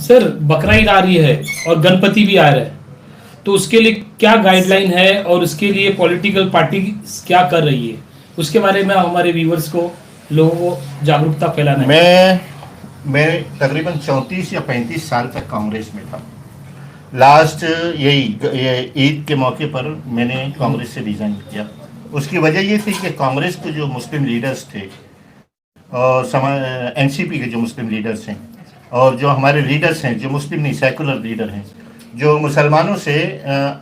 Sir बकरा ईद आ रही है और गणपति भी आ रहा है, तो उसके लिए क्या गाइडलाइन है और उसके लिए पॉलिटिकल पार्टी क्या कर रही है, उसके बारे में हमारे व्यूवर्स को, लोगों को जागरूकता फैलाना है। मैं तकरीबन 34 या 35 साल तक कांग्रेस में था। लास्ट ये ईद के मौके पर मैंने कांग्रेस से रिजाइन किया। उसकी वजह ये थी कि कांग्रेस के जो मुस्लिम लीडर्स थे और एनसीपी के जो मुस्लिम लीडर्स हैं और जो हमारे लीडर्स हैं जो मुस्लिम नहीं सेकुलर लीडर हैं, जो मुसलमानों से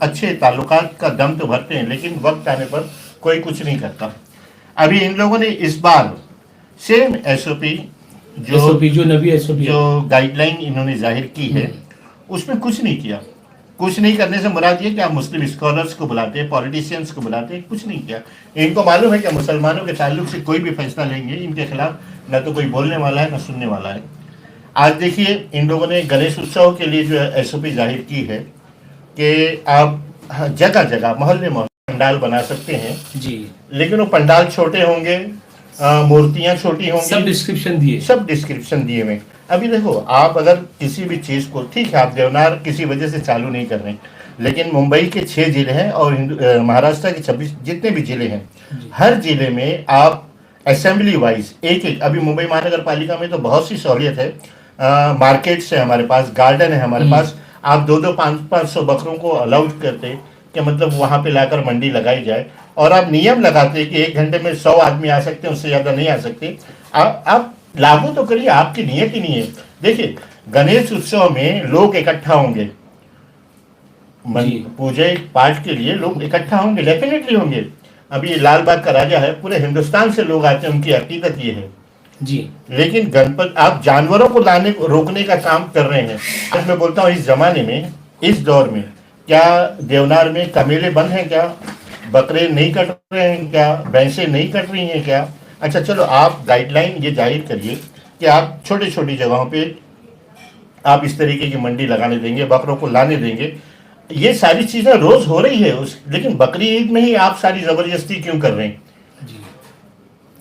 अच्छे ताल्लुकात का दम तो भरते हैं लेकिन वक्त आने पर कोई कुछ नहीं करता। अभी इन लोगों ने इस बार सेम एसओपी जो गाइडलाइन इन्होंने जाहिर की है उसमें कुछ नहीं किया। कुछ नहीं करने से मुराद ये कि आप मुस्लिम स्कॉलर्स को बुलाते हैं, पॉलिटिशियंस को बुलाते हैं, कुछ नहीं किया। इनको मालूम है कि मुसलमानों के ताल्लुक से कोई भी फैसला लेंगे इनके खिलाफ न तो कोई बोलने वाला है न सुनने वाला है। आज देखिए इन लोगों ने गणेश उत्सव के लिए जो एसओपी जाहिर की है कि आप जगह जगह मोहल्ले पंडाल बना सकते हैं जी, लेकिन वो पंडाल छोटे होंगे, मूर्तियां छोटी होंगी, सब डिस्क्रिप्शन दिए हुए। अभी देखो आप अगर किसी भी चीज़ को, ठीक है आप देवनार किसी वजह से चालू नहीं कर रहे, लेकिन मुंबई के 6 जिले हैं और महाराष्ट्र के 26 जितने भी जिले हैं, हर जिले में आप असेंबली वाइज एक अभी मुंबई महानगर पालिका में तो बहुत सी सहूलियत है, मार्केट्स है हमारे पास, गार्डन है हमारे पास, आप 2-2, 500 बकरों को अलाउड करते कि मतलब वहाँ पे लाकर मंडी लगाई जाए और आप नियम लगाते कि 1 घंटे में 100 आदमी आ सकते हैं, उससे ज़्यादा नहीं आ सकते। आप लागू तो करिए, आपकी नियत ही नहीं है। देखिए गणेश उत्सव में लोग इकट्ठा होंगे, पूजा पाठ के लिए लोग इकट्ठा होंगे, डेफिनेटली होंगे। अभी ये लाल बाग का राजा है, पूरे हिंदुस्तान से लोग आते हैं, उनकी हकीकत ये है जी। लेकिन गणपति आप जानवरों को रोकने का काम कर रहे हैं। आज मैं बोलता हूँ इस जमाने में, इस दौर में, क्या देवनार में कमेले बंद हैं क्या? बकरे नहीं कट रहे हैं क्या? भैंसें नहीं कट रही हैं क्या? अच्छा चलो आप गाइडलाइन ये जाहिर करिए कि आप छोटी छोटी जगहों पे आप इस तरीके की मंडी लगाने देंगे, बकरों को लाने देंगे। ये सारी चीज़ें रोज़ हो रही है लेकिन बकरी ईद में ही आप सारी ज़बरदस्ती क्यों कर रहे हैं?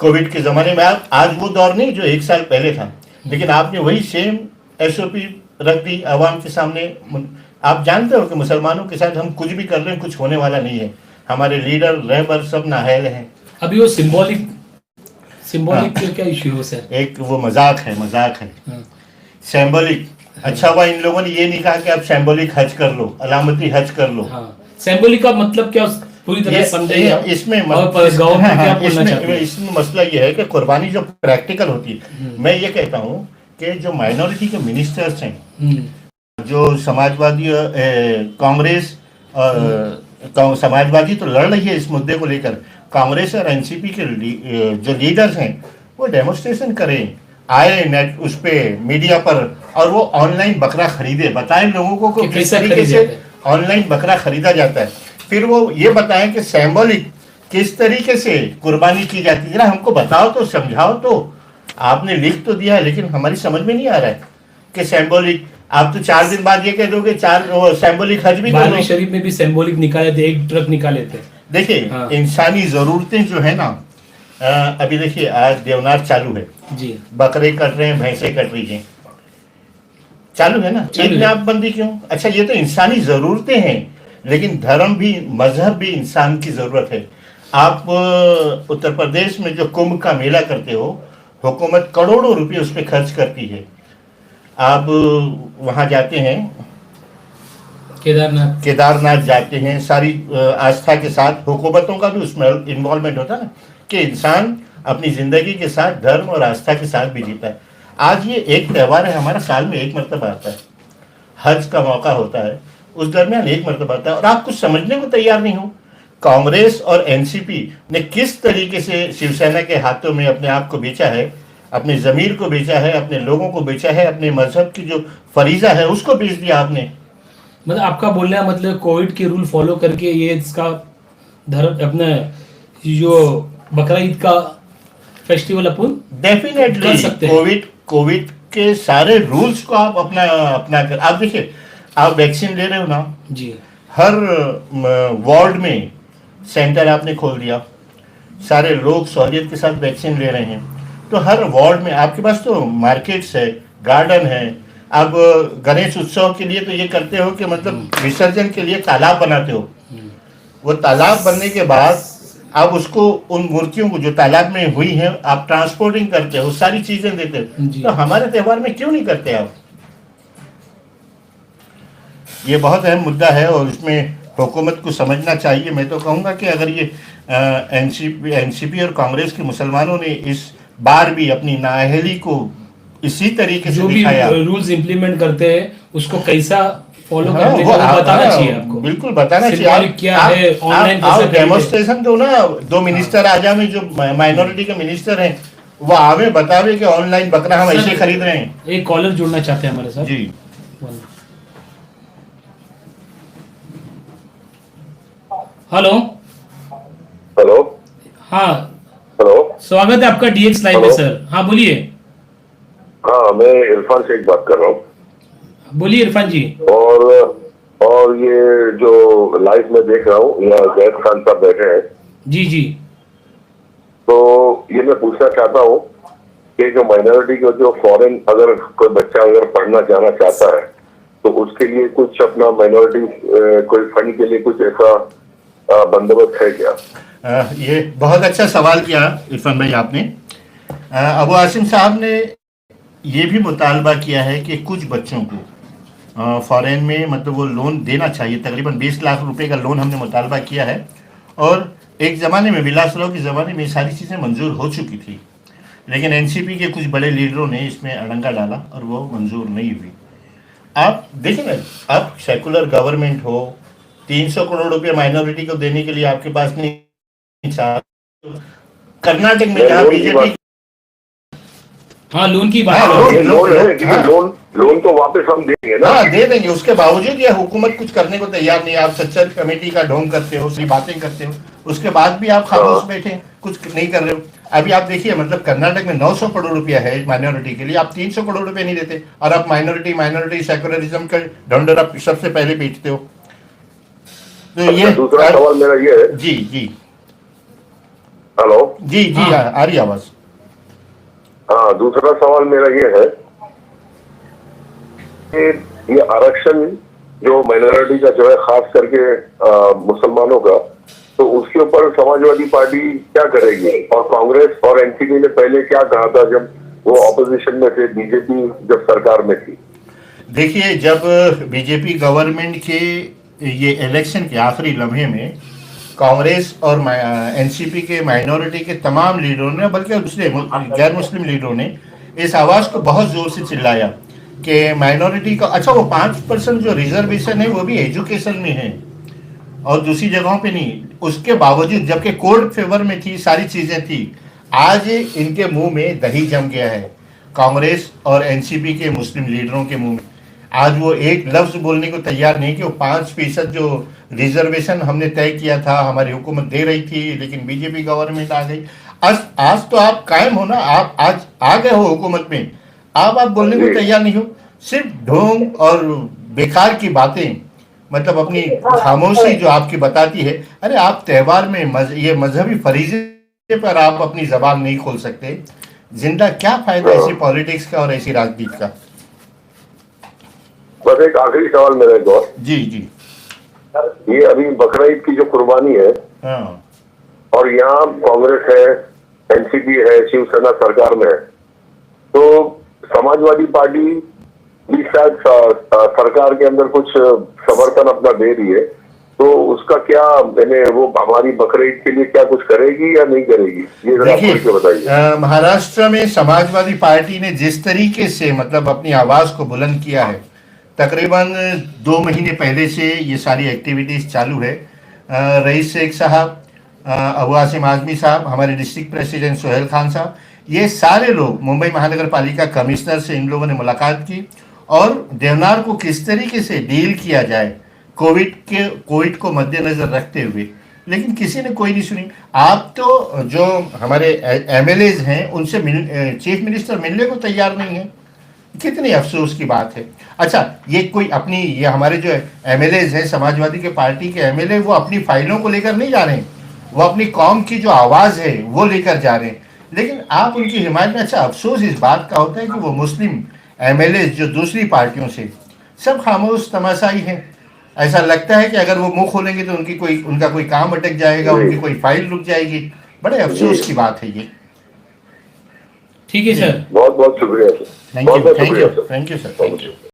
कोविड के ज़माने में आज वो दौर नहीं जो 1 साल पहले था, लेकिन आपने वही सेम एसओपी रख दी आवाम के सामने। आप जानते हो कि मुसलमानों के साथ हम कुछ भी कर रहे हैं, कुछ होने वाला नहीं है। हमारे लीडर रहबर सब नाहल हैं। अभी वो सिंबॉलिक क्या इश्यू है सर? एक वो मजाक है सिंबॉलिक। अच्छा हुआ इन लोगों ने ये नहीं कहा कि आप सिंबॉलिक हज कर लो, अलामती हज कर लो। सिंबॉलिक का मतलब क्या पूरी तरह समझाइए। इसमें मसला ये है कि कुर्बानी जो प्रैक्टिकल होती है, मैं ये कहता हूँ कि जो माइनॉरिटी के मिनिस्टर्स हैं, जो समाजवादी कांग्रेस समाजवादी तो लड़ रही है इस मुद्दे को लेकर, कांग्रेस और एनसीपी के जो लीडर्स हैं वो डेमोन्स्ट्रेशन करें, आए नेट उस पे मीडिया पर और वो ऑनलाइन बकरा खरीदे, बताएं लोगों को किस तरीके से ऑनलाइन बकरा खरीदा जाता है। फिर वो ये बताएं कि सिंबॉलिक किस तरीके से कुर्बानी की जाती है। हमको बताओ तो, समझाओ तो। आपने लिख तो दिया है लेकिन हमारी समझ में नहीं आ रहा है कि सिंबॉलिक। आप तो 4 दिन बाद ये कह दोगे 4 सिंबॉलिक हज भी करो। शरीफ में भी सिंबॉलिक निकाले थे, 1 ट्रक निकाले थे। देखिए इंसानी जरूरतें जो है ना, अभी देखिए आज देवनार चालू है जी, बकरे कट रहे हैं, भैंसे कट रही हैं, चालू है ना, ईद में आप बंदी क्यों? अच्छा ये तो इंसानी जरूरतें हैं, लेकिन धर्म भी, मजहब भी इंसान की जरूरत है। आप उत्तर प्रदेश में जो कुंभ का मेला करते हो, हुकूमत करोड़ों रुपए उस पर खर्च करती है। आप वहाँ जाते हैं, केदारनाथ जाते हैं, सारी आस्था के साथ, हुकूमतों का भी उसमें इन्वॉल्वमेंट होता है ना कि इंसान अपनी जिंदगी के साथ धर्म और आस्था के साथ भी जीता है। आज ये एक त्यौहार है हमारा, साल में 1 मरतबा आता है, हज का मौका होता है, उस दरमियान 1 मरतबा आता है और आप कुछ समझने को तैयार नहीं हो। कांग्रेस और एनसीपी ने किस तरीके से शिवसेना के हाथों में अपने आप को बेचा है, अपने ज़मीर को बेचा है, अपने लोगों को बेचा है, अपने मजहब की जो फरीजा है उसको बेच दिया आपने। मतलब आपका बोलने का मतलब कोविड के रूल फॉलो करके ये इसका धर्म अपने जो बकरा ईद का फेस्टिवल अपन डेफिनेटली कर सकते हैं। कोविड के सारे रूल्स को आप अपना कर, आप देखिए आप वैक्सीन ले रहे हो ना जी, हर वार्ड में सेंटर आपने खोल दिया, सारे लोग सहूलियत के साथ वैक्सीन ले रहे हैं, तो हर वार्ड में आपके पास तो मार्केट्स है, गार्डन है, अब गणेश उत्सव के लिए तो ये करते हो कि मतलब विसर्जन के लिए तालाब बनाते हो, वो तालाब बनने के बाद आप उसको उन मूर्तियों को जो तालाब में हुई हैं आप ट्रांसपोर्टिंग करते हो, सारी चीजें देते हो, जी। तो हमारे त्योहार में क्यों नहीं करते आप? ये बहुत अहम मुद्दा है और इसमें हुकूमत को समझना चाहिए। मैं तो कहूँगा कि अगर ये एनसीपी और कांग्रेस के मुसलमानों ने इस बार भी अपनी नाअहली को इसी तरीके से जो भी दिखाया, रूल्स इंप्लीमेंट करते हैं उसको कैसा फॉलो हाँ, करते वो हैं वो बताना हाँ, चाहिए आपको, बिल्कुल बताना चाहिए। Symbolic क्या है, ऑनलाइन कैसे खरीदे। डेमोन्स्ट्रेशन दो ना, दो मिनिस्टर आ जाए जो माइनॉरिटी के मिनिस्टर हैं वो आवे बतावे कि ऑनलाइन बकरा हम ऐसे खरीद रहे हैं। एक कॉलर जुड़ना चाहते हैं हमारे साथ जी। हेलो। हेलो। हाँ, हेलो। स्वागत है आपका डीएक्स लाइव में हेलो। सर। हाँ बोलिए। हाँ, मैं इरफान शेख बात कर रहा हूँ। बोलिए इरफान जी। और ये जो लाइव में देख रहा हूँ यहाँ जैद खान साहब बैठे हैं, जी जी। तो ये मैं पूछना चाहता हूँ कि जो माइनॉरिटी को जो फॉरेन अगर कोई बच्चा अगर पढ़ना जाना चाहता है तो उसके लिए कुछ अपना माइनॉरिटी कोई फंड के लिए कुछ ऐसा बंदोबस्त है क्या? ये बहुत अच्छा सवाल किया इरफान भाई आपने। अबू आसिम साहब ने ये भी मुतालबा किया है कि कुछ बच्चों को फॉरेन में मतलब वो लोन देना चाहिए। तकरीबन 20 लाख रुपए का लोन हमने मुतालबा किया है और एक ज़माने में विलासराव के ज़माने में सारी चीज़ें मंजूर हो चुकी थी, लेकिन एनसीपी के कुछ बड़े लीडरों ने इसमें अड़ंगा डाला और वो मंजूर नहीं हुई। आप देखें ना, आप सेकुलर गवर्नमेंट हो, 300 करोड़ रुपए माइनॉरिटी को देने के लिए आपके पास नहीं। कर्नाटक में जहाँ बीजेपी, हाँ लोन की बात हाँ, करो। ये लोन है कि हाँ। लोन तो वापस हम देंगे ना। हाँ दे देंगे, उसके बावजूद ये हुकूमत कुछ करने को तैयार नहीं। आप सच्चर कमेटी का ढोंग करते हो, सारी बातें करते हो, उसके बाद भी आप खामोश बैठे कुछ नहीं कर रहे हो। अभी आप देखिए मतलब कर्नाटक में 900 करोड़ रुपया है माइनॉरिटी के लिए, आप 300 करोड़ रुपए नहीं देते और आप माइनॉरिटी सेकुलरिज्म का ढंडोर आप सबसे पहले पीटते हो। तो ये दूसरा सवाल मेरा ये है। जी जी। हेलो। जी जी हाँ। आ रही आवाज। हाँ, दूसरा सवाल मेरा ये है कि ये आरक्षण जो माइनॉरिटी का जो है खास करके मुसलमानों का, तो उसके ऊपर समाजवादी पार्टी क्या करेगी? और कांग्रेस और एनसीपी ने पहले क्या कहा था जब वो ऑपोजिशन में थे, बीजेपी जब सरकार में थी? देखिए, जब बीजेपी गवर्नमेंट के ये इलेक्शन के आखिरी लम्हे में कांग्रेस और एनसीपी के माइनॉरिटी के तमाम लीडरों ने, बल्कि दूसरे गैर मुस्लिम लीडरों ने इस आवाज़ को बहुत ज़ोर से चिल्लाया कि माइनॉरिटी का, अच्छा वो 5% जो रिजर्वेशन है वो भी एजुकेशन में है और दूसरी जगहों पे नहीं। उसके बावजूद जबकि कोर्ट फेवर में थी, सारी चीज़ें थी, आज इनके मुंह में दही जम गया है। कांग्रेस और एनसीपी के मुस्लिम लीडरों के मुंह में आज वो एक लफ्ज़ बोलने को तैयार नहीं कि वो 5% जो रिजर्वेशन हमने तय किया था, हमारी हुकूमत दे रही थी, लेकिन बीजेपी गवर्नमेंट आ गई। आज तो आप कायम हो ना, आप आज आ गए हो हुकूमत में, आप बोलने को तैयार नहीं हो। सिर्फ ढोंग और बेकार की बातें, मतलब अपनी खामोशी जो आपकी बताती है। अरे आप त्यौहार में ये मजहबी फरीजे पर आप अपनी जबान नहीं खोल सकते। जिंदा क्या फायदा ऐसी पॉलिटिक्स का और ऐसी राजनीति का? बस एक आखिरी सवाल मेरा एक और। जी जी। ये अभी बकरा ईद की जो कुर्बानी है, हाँ और यहाँ कांग्रेस है, एनसीपी है, शिवसेना सरकार में है, तो समाजवादी पार्टी भी शायद सरकार के अंदर कुछ समर्थन अपना दे रही है, तो उसका क्या मैंने वो हमारी बकरा ईद के लिए क्या कुछ करेगी या नहीं करेगी, ये जरा आपको बताइए। महाराष्ट्र में समाजवादी पार्टी ने जिस तरीके से मतलब अपनी आवाज को बुलंद किया है, तकरीबन 2 महीने पहले से ये सारी एक्टिविटीज चालू है। रईस शेख साहब, अबू आसिम आजमी साहब, हमारे डिस्ट्रिक्ट प्रेसिडेंट सोहेल खान साहब, ये सारे लोग, मुंबई महानगर पालिका कमिश्नर से इन लोगों ने मुलाकात की और देवनार को किस तरीके से डील किया जाए कोविड को मद्देनजर रखते हुए, लेकिन किसी ने कोई नहीं सुनी। आप तो जो हमारे एमएलएज हैं उनसे चीफ मिनिस्टर मिलने को तैयार नहीं है। कितनी अफसोस की बात है। अच्छा, ये हमारे जो एमएलएज हैं, समाजवादी के पार्टी के एमएलए, वो अपनी फाइलों को लेकर नहीं जा रहे हैं, वो अपनी कौम की जो आवाज़ है वो लेकर जा रहे हैं, लेकिन आप उनकी हिमायत में। अच्छा, अफसोस इस बात का होता है कि वो मुस्लिम एमएलए जो दूसरी पार्टियों से, सब खामोश तमाशाई हैं। ऐसा लगता है कि अगर वो मुंह खोलेंगे तो उनका कोई काम अटक जाएगा, उनकी कोई फाइल रुक जाएगी। बड़े अफसोस की बात है ये। ठीक है सर, बहुत बहुत शुक्रिया सर, थैंक यू, बहुत बहुत थैंक शुक्रिया you, sir, thank you sir, बहुत थैंक यू।